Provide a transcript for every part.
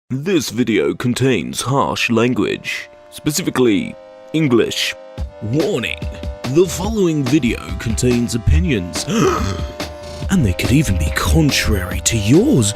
This video contains harsh language, specifically English. Warning: the following video contains opinions, and they could even be contrary to yours.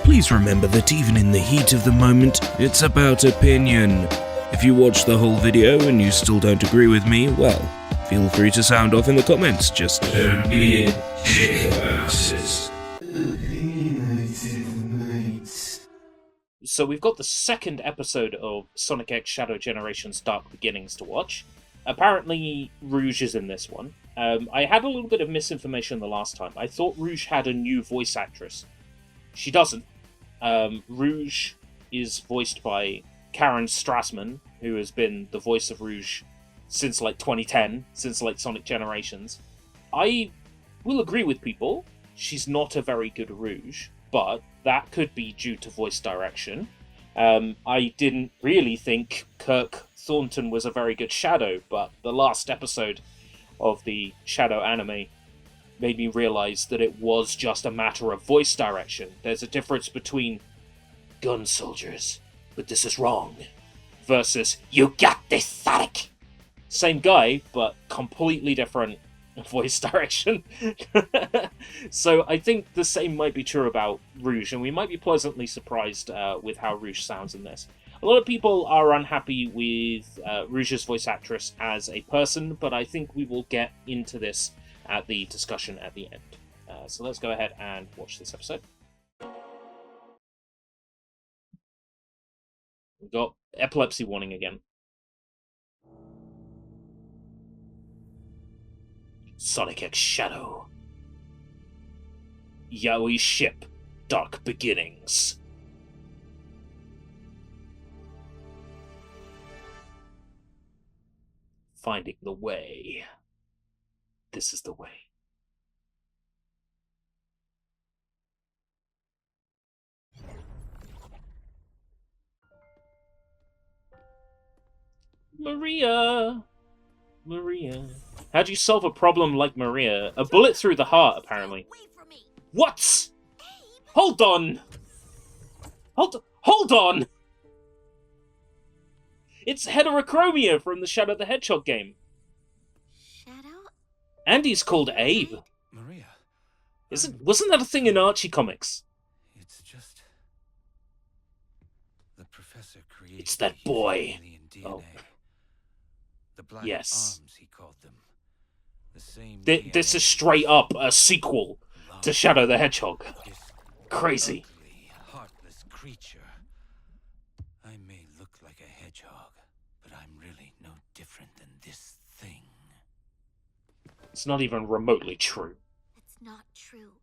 Please remember that even in the heat of the moment, it's about opinion. If you watch the whole video and you still don't agree with me, well, feel free to sound off in the comments. Just don't be a jitterhouses. So we've got the second episode of Sonic X Shadow Generations Dark Beginnings to watch. Apparently Rouge is in this one. I had a little bit of misinformation the last time. I thought Rouge had a new voice actress. She doesn't. Rouge is voiced by Karen Strassman, who has been the voice of Rouge since like 2010, since like Sonic Generations. I will agree with people, she's not a very good Rouge, but that could be due to voice direction. I didn't really think Kirk Thornton was a very good Shadow, but the last episode of the Shadow anime made me realize that it was just a matter of voice direction. There's a difference between gun soldiers, but this is wrong, versus you got this, Sonic. Same guy, but completely different voice direction. So I think the same might be true about Rouge, and we might be pleasantly surprised with how Rouge sounds in this. A lot of people are unhappy with Rouge's voice actress as a person, but I think we will get into this at the discussion at the end. So let's go ahead and watch this episode. We've got epilepsy warning again. Sonic X Shadow. Yaoi ship. Dark Beginnings. Finding the way. This is the way. Maria. How'd you solve a problem like Maria? A bullet through the heart, apparently. What? Hold on! Hold on! It's Heterochromia from the Shadow the Hedgehog game. Shadow? And he's called Abe. Maria. Wasn't that a thing in Archie comics? It's just the professor created. It's that boy. alien DNA. Oh. The black Yes. arms, he called them. The same This is straight up a sequel to Shadow the Hedgehog. This Crazy. ugly, heartless creature. I may look like a hedgehog, but I'm really no different than this thing. It's not even remotely true. It's not true.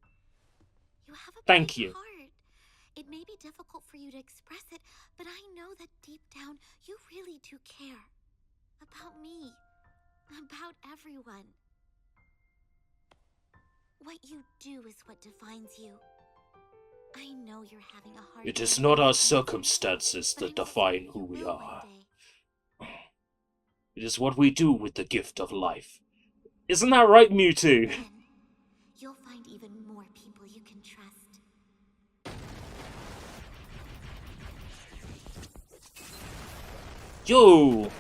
You have a Thank big you. heart. It may be difficult for you to express it, but I know that deep down you really do care. About me. About everyone. What you do is what defines you. I know you're having a hard It time is not our with it, circumstances but that I'm define sure who you we will one are. day. It is what we do with the gift of life. Isn't that right, Mewtwo? Then you'll find even more people you can trust. Yo!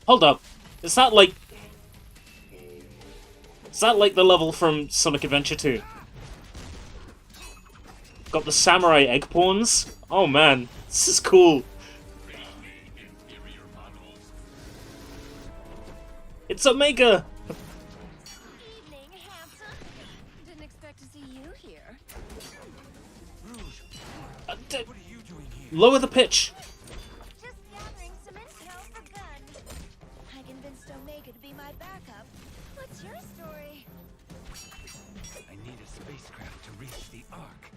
Hold up. Is that like the level from Sonic Adventure 2? Got the samurai egg pawns? Oh man, this is cool. It's Omega! Evening, handsome. Didn't expect to see you here. Rouge, Uh, what are you doing here? Lower the pitch. Just gathering some intel for Gun. I convinced Omega to be my backup. What's your story? I need a spacecraft to reach the Ark.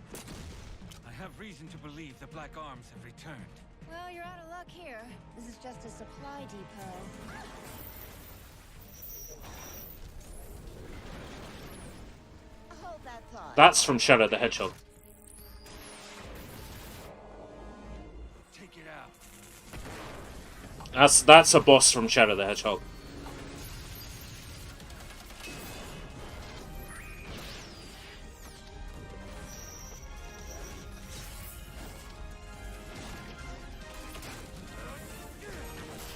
I have reason to believe the Black Arms have returned. Well, you're out of luck here. This is just a supply depot. Hold that thought. That's from Shadow the Hedgehog. Take it out. That's a boss from Shadow the Hedgehog.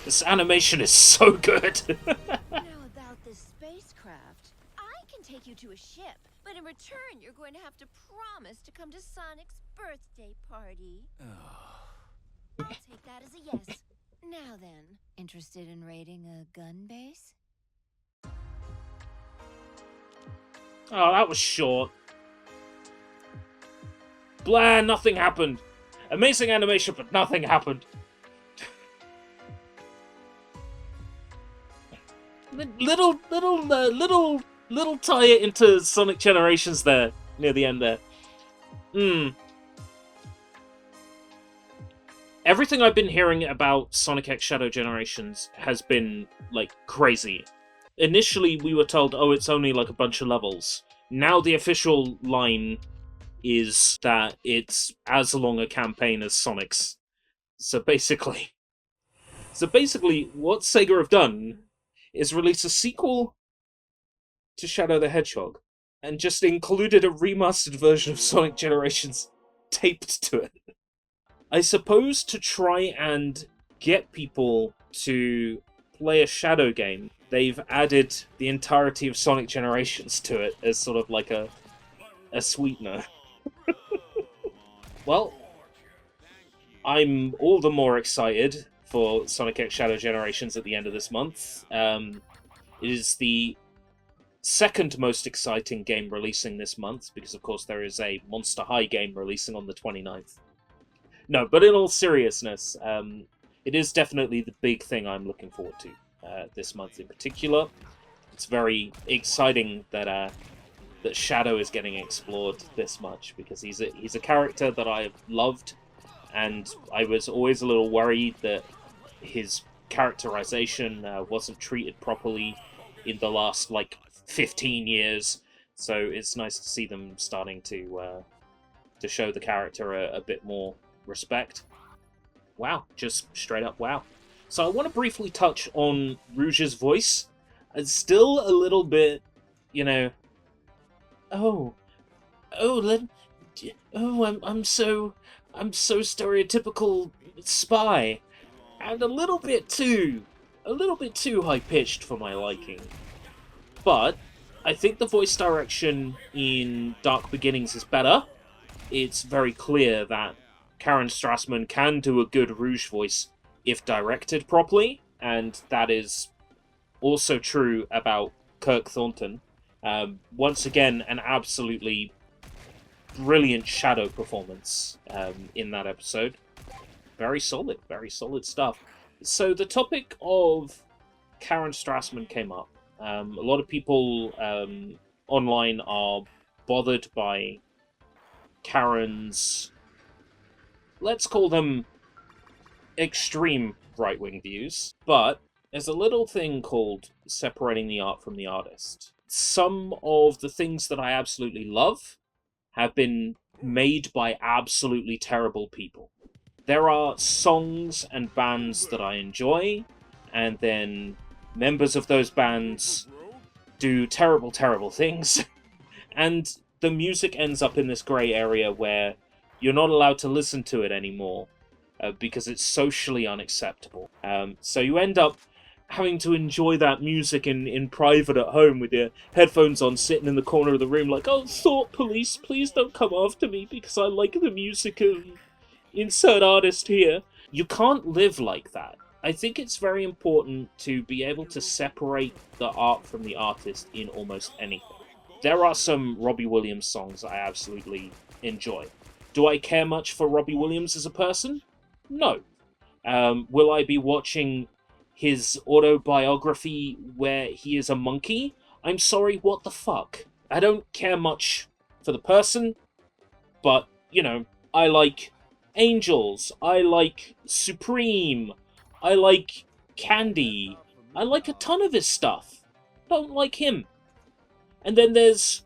This animation is so good. Now about this spacecraft. I can take you to a ship, but in return you're going to have to promise to come to Sonic's birthday party. I'll take that as a yes. Now then, interested in raiding a gun base? Oh, that was short. Blah, nothing happened. Amazing animation, but nothing happened. Little tie it into Sonic Generations there, near the end there. Everything I've been hearing about Sonic X Shadow Generations has been, like, crazy. Initially, we were told, oh, it's only, like, a bunch of levels. Now the official line is that it's as long a campaign as Sonic's. So basically, what Sega have done is release a sequel to Shadow the Hedgehog, and just included a remastered version of Sonic Generations taped to it. I suppose to try and get people to play a Shadow game, they've added the entirety of Sonic Generations to it as sort of like a sweetener. Well, I'm all the more excited for Sonic X Shadow Generations at the end of this month. It is the second most exciting game releasing this month, because of course there is a Monster High game releasing on the 29th. No, but in all seriousness, it is definitely the big thing I'm looking forward to this month in particular. It's very exciting that that Shadow is getting explored this much, because he's a character that I've loved, and I was always a little worried that his characterization wasn't treated properly in the last, like, 15 years. So it's nice to see them starting to show the character a bit more respect. Wow, just straight up wow. So I want to briefly touch on Rouge's voice. It's still a little bit, you know, I'm so stereotypical spy, and a little bit too high pitched for my liking. But I think the voice direction in Dark Beginnings is better. It's very clear that Karen Strassman can do a good Rouge voice if directed properly, and that is also true about Kirk Thornton. Once again, an absolutely brilliant Shadow performance in that episode. Very solid stuff. So the topic of Karen Strassman came up. A lot of people online are bothered by Karen's, let's call them, extreme right-wing views, but there's a little thing called separating the art from the artist. Some of the things that I absolutely love have been made by absolutely terrible people. There are songs and bands that I enjoy, and then members of those bands do terrible, terrible things, and the music ends up in this grey area where you're not allowed to listen to it anymore because it's socially unacceptable. So you end up having to enjoy that music in private at home with your headphones on, sitting in the corner of the room like, oh, Thought Police, please don't come after me because I like the music of insert artist here. You can't live like that. I think it's very important to be able to separate the art from the artist in almost anything. There are some Robbie Williams songs I absolutely enjoy. Do I care much for Robbie Williams as a person? No. Will I be watching his autobiography where he is a monkey? I'm sorry, what the fuck? I don't care much for the person, but, you know, I like Angels, I like Supreme, I like Candy, I like a ton of his stuff. Don't like him. And then there's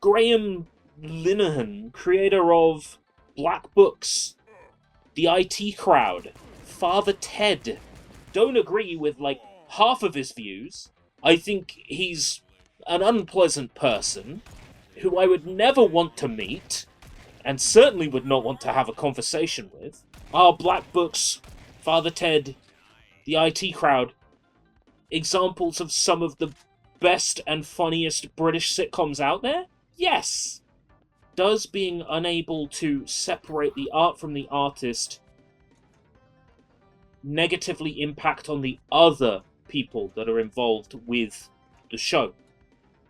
Graham Linehan, creator of Black Books, The IT Crowd, Father Ted. Don't agree with, like, half of his views. I think he's an unpleasant person who I would never want to meet, and certainly would not want to have a conversation with. Are Black Books, Father Ted, the IT crowd examples of some of the best and funniest British sitcoms out there? Yes! Does being unable to separate the art from the artist negatively impact on the other people that are involved with the show?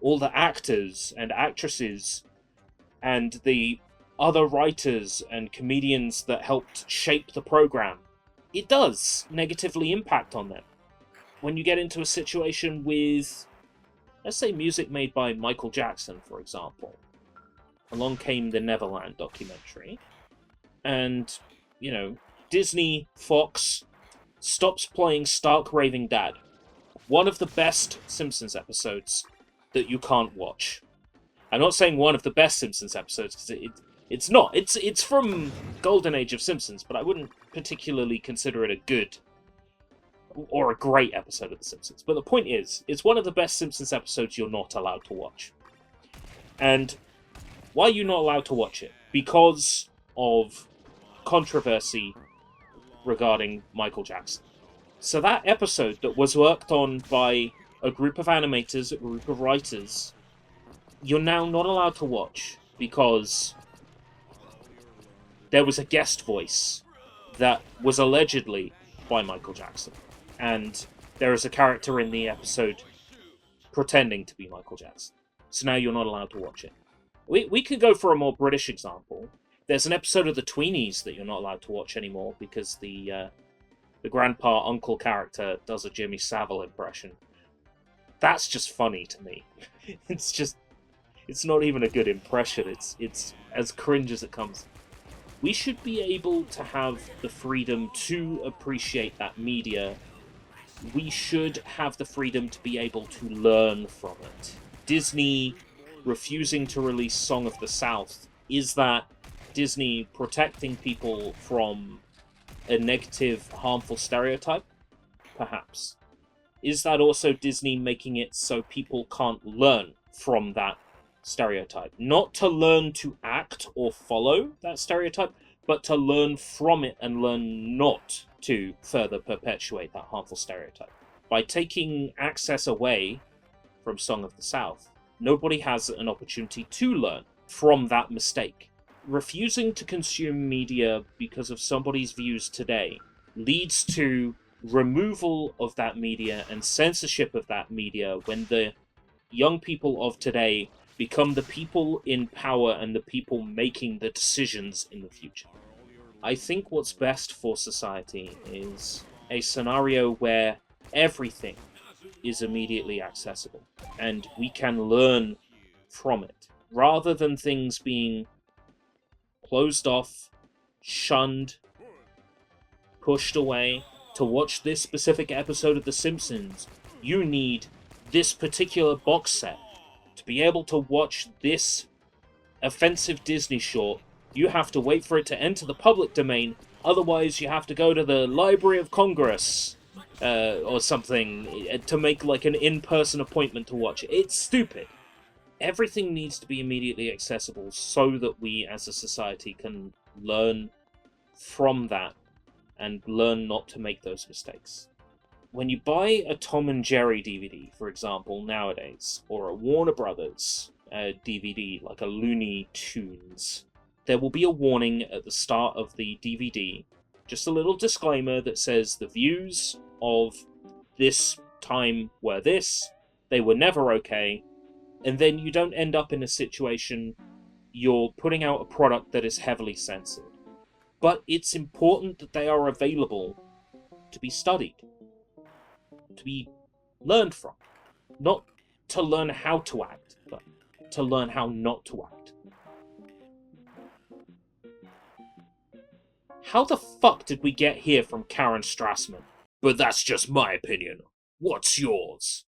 All the actors and actresses and the other writers and comedians that helped shape the program. It does negatively impact on them. When you get into a situation with, let's say, music made by Michael Jackson, for example. Along came the Neverland documentary, and, you know, Disney, Fox, stops playing Stark Raving Dad. One of the best Simpsons episodes that you can't watch. I'm not saying one of the best Simpsons episodes, because it's not. It's from Golden Age of Simpsons, but I wouldn't particularly consider it a good or a great episode of The Simpsons. But the point is, it's one of the best Simpsons episodes you're not allowed to watch. And why are you not allowed to watch it? Because of controversy regarding Michael Jackson. So that episode that was worked on by a group of animators, a group of writers, you're now not allowed to watch because there was a guest voice that was allegedly by Michael Jackson. And there is a character in the episode pretending to be Michael Jackson. So now you're not allowed to watch it. We could go for a more British example. There's an episode of the Tweenies that you're not allowed to watch anymore because the grandpa uncle character does a Jimmy Savile impression. That's just funny to me. It's not even a good impression. It's as cringe as it comes. We should be able to have the freedom to appreciate that media. We should have the freedom to be able to learn from it. Disney refusing to release Song of the South, is that Disney protecting people from a negative, harmful stereotype? Perhaps. Is that also Disney making it so people can't learn from that stereotype? Not to learn to act or follow that stereotype, but to learn from it and learn not to further perpetuate that harmful stereotype. By taking access away from Song of the South, nobody has an opportunity to learn from that mistake. Refusing to consume media because of somebody's views today leads to removal of that media and censorship of that media when the young people of today become the people in power and the people making the decisions in the future. I think what's best for society is a scenario where everything is immediately accessible and we can learn from it, rather than things being closed off, shunned, pushed away. To watch this specific episode of The Simpsons, you need this particular box set. To be able to watch this offensive Disney short, you have to wait for it to enter the public domain, otherwise you have to go to the Library of Congress or something to make like an in-person appointment to watch it. It's stupid. Everything needs to be immediately accessible so that we as a society can learn from that and learn not to make those mistakes. When you buy a Tom and Jerry DVD, for example, nowadays, or a Warner Brothers DVD, like a Looney Tunes, there will be a warning at the start of the DVD, just a little disclaimer that says the views of this time were this, they were never okay, and then you don't end up in a situation you're putting out a product that is heavily censored. But it's important that they are available to be studied, to be learned from. Not to learn how to act, but to learn how not to act. How the fuck did we get here from Karen Strassman? But that's just my opinion. What's yours?